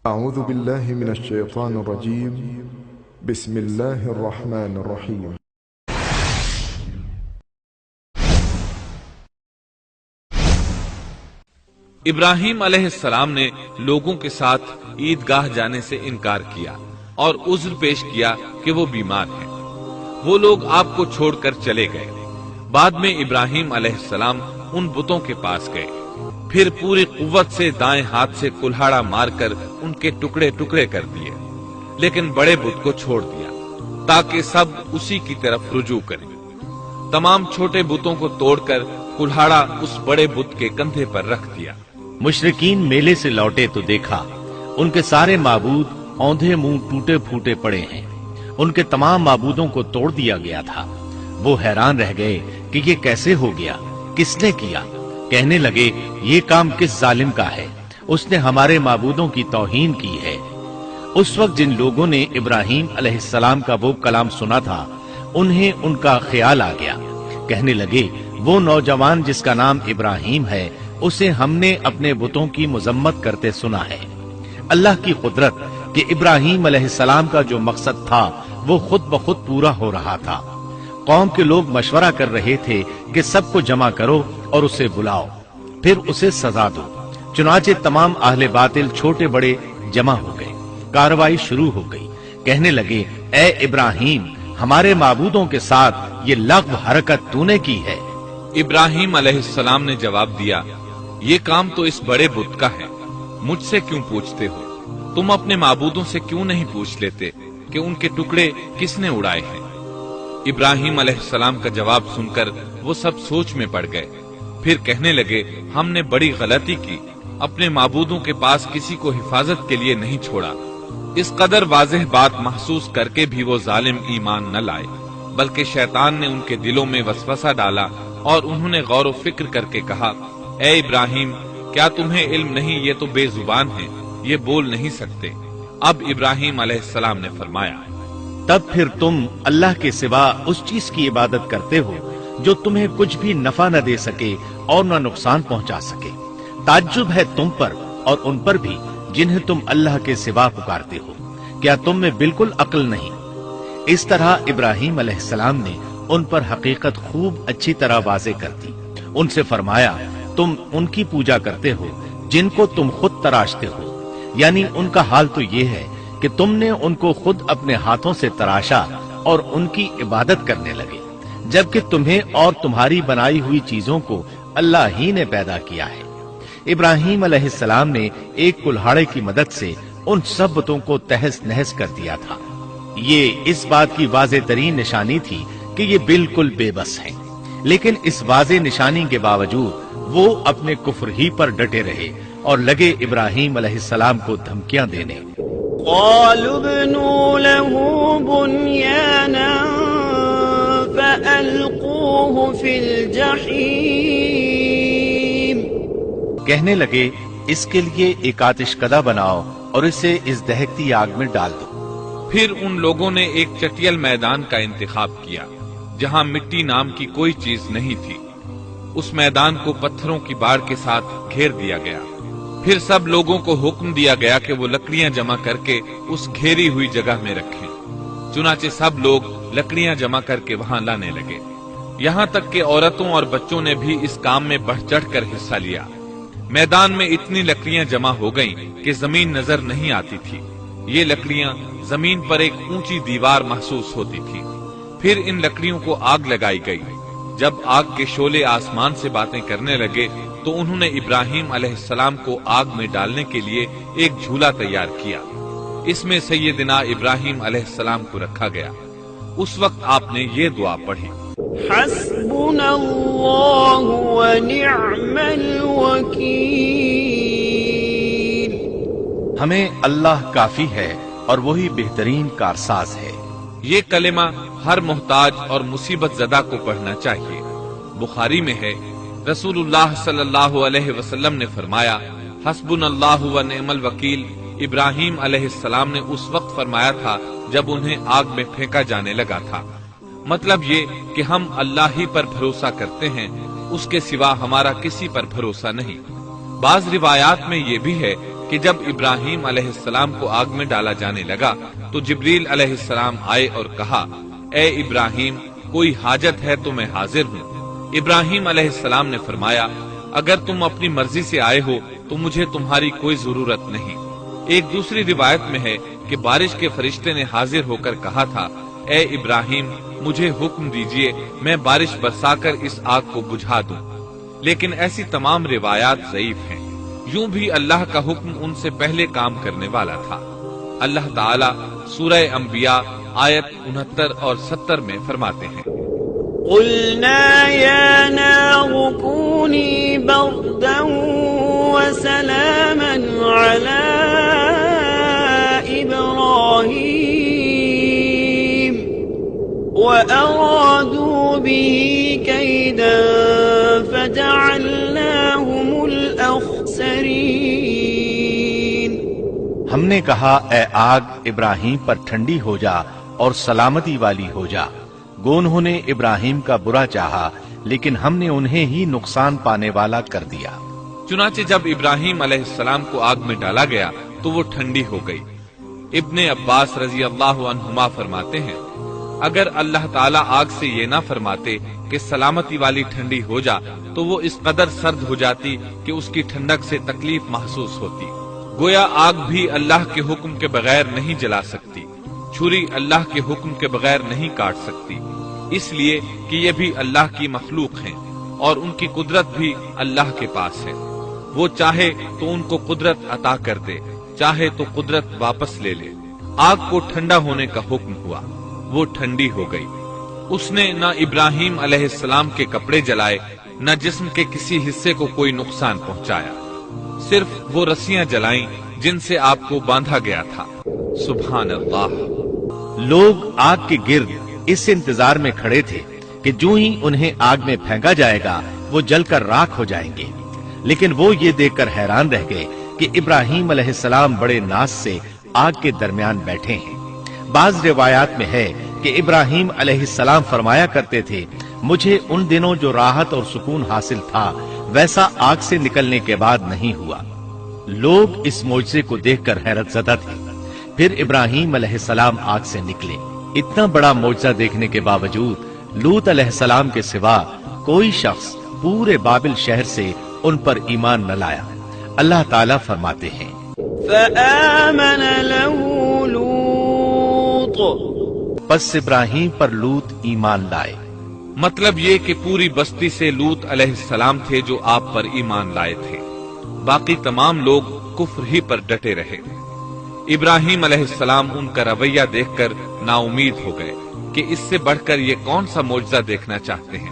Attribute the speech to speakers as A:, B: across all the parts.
A: أعوذ بالله من الشيطان الرجيم بسم الله الرحمن الرحيم
B: ابراہیم علیہ السلام نے لوگوں کے ساتھ عیدگاہ جانے سے انکار کیا اور عذر پیش کیا کہ وہ بیمار ہیں۔ وہ لوگ آپ کو چھوڑ کر چلے گئے۔ بعد میں ابراہیم علیہ السلام ان بتوں کے پاس گئے، پھر پوری قوت سے دائیں ہاتھ سے کلہاڑا مار کر ان کے ٹکڑے ٹکڑے کر دیے، لیکن بڑے بت کو چھوڑ دیا تاکہ سب اسی کی طرف رجوع کریں۔ تمام چھوٹے بتوں کو توڑ کر کلہاڑا اس بڑے بت کے کندھے پر رکھ دیا۔
C: مشرکین میلے سے لوٹے تو دیکھا ان کے سارے معبود اوندھے منہ ٹوٹے پھوٹے پڑے ہیں، ان کے تمام معبودوں کو توڑ دیا گیا تھا۔ وہ حیران رہ گئے کہ یہ کیسے ہو گیا، کس نے کیا؟ کہنے لگے یہ کام کس ظالم کا ہے، اس نے ہمارے معبودوں کی توہین کی ہے۔ اس وقت جن لوگوں نے ابراہیم علیہ السلام کا وہ کلام سنا تھا انہیں ان کا خیال آ گیا۔ کہنے لگے وہ نوجوان جس کا نام ابراہیم ہے اسے ہم نے اپنے بتوں کی مذمت کرتے سنا ہے۔ اللہ کی قدرت کہ ابراہیم علیہ السلام کا جو مقصد تھا وہ خود بخود پورا ہو رہا تھا۔ قوم کے لوگ مشورہ کر رہے تھے کہ سب کو جمع کرو اور اسے بلاؤ، پھر اسے سزا دو۔ چنانچہ تمام اہل باطل چھوٹے بڑے جمع ہو گئے، کارروائی شروع ہو گئی۔ کہنے لگے اے ابراہیم، ہمارے معبودوں کے ساتھ یہ لغو حرکت تو نے کی ہے۔
B: ابراہیم علیہ السلام نے جواب دیا، یہ کام تو اس بڑے بت کا ہے، مجھ سے کیوں پوچھتے ہو؟ تم اپنے معبودوں سے کیوں نہیں پوچھ لیتے کہ ان کے ٹکڑے کس نے اڑائے ہیں؟ ابراہیم علیہ السلام کا جواب سن کر وہ سب سوچ میں پڑ گئے، پھر کہنے لگے ہم نے بڑی غلطی کی، اپنے معبودوں کے پاس کسی کو حفاظت کے لیے نہیں چھوڑا۔ اس قدر واضح بات محسوس کر کے بھی وہ ظالم ایمان نہ لائے، بلکہ شیطان نے ان کے دلوں میں وسوسہ ڈالا اور انہوں نے غور و فکر کر کے کہا، اے ابراہیم، کیا تمہیں علم نہیں، یہ تو بے زبان ہیں، یہ بول نہیں سکتے۔ اب ابراہیم علیہ السلام نے فرمایا،
C: تب پھر تم اللہ کے سوا اس چیز کی عبادت کرتے ہو جو تمہیں کچھ بھی نفع نہ دے سکے اور نہ نقصان پہنچا سکے۔ تعجب ہے تم پر اور ان پر بھی جنہیں تم اللہ کے سوا پکارتے ہو، کیا تم میں بالکل عقل نہیں؟ اس طرح ابراہیم علیہ السلام نے ان پر حقیقت خوب اچھی طرح واضح کر دی۔ ان سے فرمایا تم ان کی پوجا کرتے ہو جن کو تم خود تراشتے ہو، یعنی ان کا حال تو یہ ہے کہ تم نے ان کو خود اپنے ہاتھوں سے تراشا اور ان کی عبادت کرنے لگے، جبکہ تمہیں اور تمہاری بنائی ہوئی چیزوں کو اللہ ہی نے پیدا کیا ہے۔ ابراہیم علیہ السلام نے ایک کلہاڑے کی مدد سے ان سب بتوں کو تہس نہس کر دیا تھا۔ یہ اس بات کی واضح ترین نشانی تھی کہ یہ بالکل بے بس ہیں، لیکن اس واضح نشانی کے باوجود وہ اپنے کفر ہی پر ڈٹے رہے اور لگے ابراہیم علیہ السلام کو دھمکیاں دینے۔
D: قالوا ابنوا له بنيانا فألقوه في الجحيم۔
C: کہنے لگے اس کے لیے ایک آتش کدہ بناؤ اور اسے اس دہکتی آگ میں ڈال دو۔
B: پھر ان لوگوں نے ایک چٹیل میدان کا انتخاب کیا جہاں مٹی نام کی کوئی چیز نہیں تھی۔ اس میدان کو پتھروں کی باڑ کے ساتھ گھیر دیا گیا۔ پھر سب لوگوں کو حکم دیا گیا کہ وہ لکڑیاں جمع کر کے اس گھیری ہوئی جگہ میں رکھیں۔ چنانچہ سب لوگ لکڑیاں جمع کر کے وہاں لانے لگے، یہاں تک کہ عورتوں اور بچوں نے بھی اس کام میں بڑھ چڑھ کر حصہ لیا۔ میدان میں اتنی لکڑیاں جمع ہو گئیں کہ زمین نظر نہیں آتی تھی۔ یہ لکڑیاں زمین پر ایک اونچی دیوار محسوس ہوتی تھی۔ پھر ان لکڑیوں کو آگ لگائی گئی۔ جب آگ کے شعلے آسمان سے باتیں کرنے لگے تو انہوں نے ابراہیم علیہ السلام کو آگ میں ڈالنے کے لیے ایک جھولا تیار کیا۔ اس میں سیدنا ابراہیم علیہ السلام کو رکھا گیا۔ اس وقت آپ نے یہ دعا پڑھی،
D: حسبنا اللہ ونعم الوکیل۔
C: ہمیں اللہ کافی ہے اور وہی بہترین کارساز ہے۔
B: یہ کلمہ ہر محتاج اور مصیبت زدہ کو پڑھنا چاہیے۔ بخاری میں ہے، رسول اللہ صلی اللہ علیہ وسلم نے فرمایا، حسبنا اللہ و نعم الوکیل ابراہیم علیہ السلام نے اس وقت فرمایا تھا جب انہیں آگ میں پھینکا جانے لگا تھا۔ مطلب یہ کہ ہم اللہ ہی پر بھروسہ کرتے ہیں، اس کے سوا ہمارا کسی پر بھروسہ نہیں۔ بعض روایات میں یہ بھی ہے کہ جب ابراہیم علیہ السلام کو آگ میں ڈالا جانے لگا تو جبریل علیہ السلام آئے اور کہا، اے ابراہیم، کوئی حاجت ہے تو میں حاضر ہوں۔ ابراہیم علیہ السلام نے فرمایا، اگر تم اپنی مرضی سے آئے ہو تو مجھے تمہاری کوئی ضرورت نہیں۔ ایک دوسری روایت میں ہے کہ بارش کے فرشتے نے حاضر ہو کر کہا تھا، اے ابراہیم، مجھے حکم دیجئے میں بارش برسا کر اس آگ کو بجھا دوں۔ لیکن ایسی تمام روایات ضعیف ہیں۔ یوں بھی اللہ کا حکم ان سے پہلے کام کرنے والا تھا۔ اللہ تعالیٰ سورہ انبیاء آیت 69 اور 70 میں فرماتے ہیں،
D: قلنا يا نار كوني بردا وسلاما على إبراهيم وأرادوا به كيدا فجعلناهم الأخسرين۔
C: ہم نے کہا، اے آگ ابراہیم پر ٹھنڈی ہو جا اور سلامتی والی ہو جا۔ گو انہوں نے ابراہیم کا برا چاہا لیکن ہم نے انہیں ہی نقصان پانے والا کر دیا۔
B: چنانچہ جب ابراہیم علیہ السلام کو آگ میں ڈالا گیا تو وہ ٹھنڈی ہو گئی۔ ابن عباس رضی اللہ عنہما فرماتے ہیں، اگر اللہ تعالیٰ آگ سے یہ نہ فرماتے کہ سلامتی والی ٹھنڈی ہو جا تو وہ اس قدر سرد ہو جاتی کہ اس کی ٹھنڈک سے تکلیف محسوس ہوتی۔ گویا آگ بھی اللہ کے حکم کے بغیر نہیں جلا سکتی، چھری اللہ کے حکم کے بغیر نہیں کاٹ سکتی، اس لیے کہ یہ بھی اللہ کی مخلوق ہیں اور ان کی قدرت بھی اللہ کے پاس ہے۔ وہ چاہے تو ان کو قدرت عطا کر دے، چاہے تو قدرت واپس لے لے۔ آگ کو ٹھنڈا ہونے کا حکم ہوا، وہ ٹھنڈی ہو گئی۔ اس نے نہ ابراہیم علیہ السلام کے کپڑے جلائے، نہ جسم کے کسی حصے کو کوئی نقصان پہنچایا، صرف وہ رسیاں جلائیں جن سے آپ کو باندھا گیا تھا۔ سبحان اللہ۔
C: لوگ آگ کے گرد اس انتظار میں کھڑے تھے کہ جو ہی انہیں آگ میں پھینکا جائے گا وہ جل کر راکھ ہو جائیں گے، لیکن وہ یہ دیکھ کر حیران رہ گئے کہ ابراہیم علیہ السلام بڑے ناز سے آگ کے درمیان بیٹھے ہیں۔ بعض روایات میں ہے کہ ابراہیم علیہ السلام فرمایا کرتے تھے، مجھے ان دنوں جو راحت اور سکون حاصل تھا ویسا آگ سے نکلنے کے بعد نہیں ہوا۔ لوگ اس معجزے کو دیکھ کر حیرت زدہ تھے۔ پھر ابراہیم علیہ السلام آگ سے نکلے۔ اتنا بڑا معجزہ دیکھنے کے باوجود لوط علیہ السلام کے سوا کوئی شخص پورے بابل شہر سے ان پر ایمان نہ لایا۔ اللہ تعالیٰ فرماتے ہیں،
D: فآمن له لوط،
C: پس ابراہیم پر لوط ایمان لائے۔
B: مطلب یہ کہ پوری بستی سے لوط علیہ السلام تھے جو آپ پر ایمان لائے تھے، باقی تمام لوگ کفر ہی پر ڈٹے رہے۔ ابراہیم علیہ السلام ان کا رویہ دیکھ کر نا امید ہو گئے کہ اس سے بڑھ کر یہ کون سا معجزہ دیکھنا چاہتے ہیں۔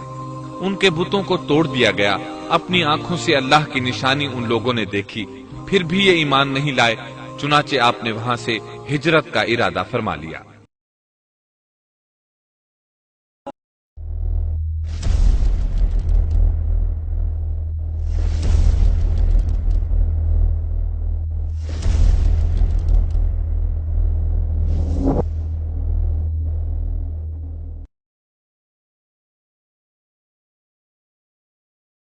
B: ان کے بتوں کو توڑ دیا گیا، اپنی آنکھوں سے اللہ کی نشانی ان لوگوں نے دیکھی، پھر بھی یہ ایمان نہیں لائے، چنانچہ آپ نے وہاں سے ہجرت کا ارادہ فرما لیا۔